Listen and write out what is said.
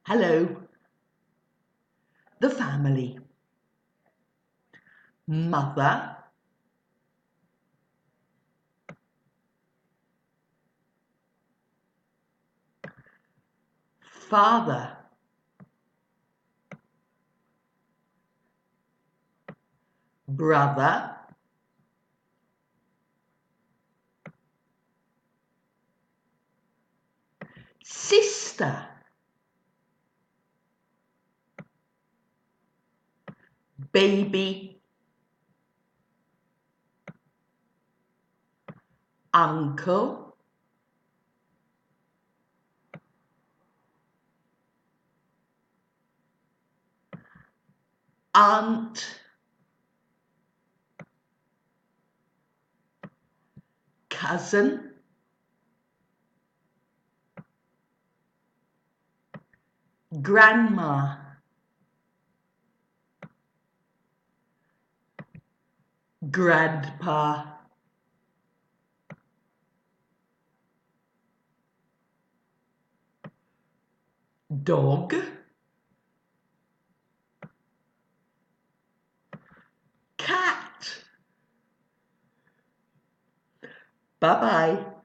Hello. The family. Mother, father, brother, sister, baby, uncle, aunt, cousin, grandma, grandpa, dog, cat. Bye-bye.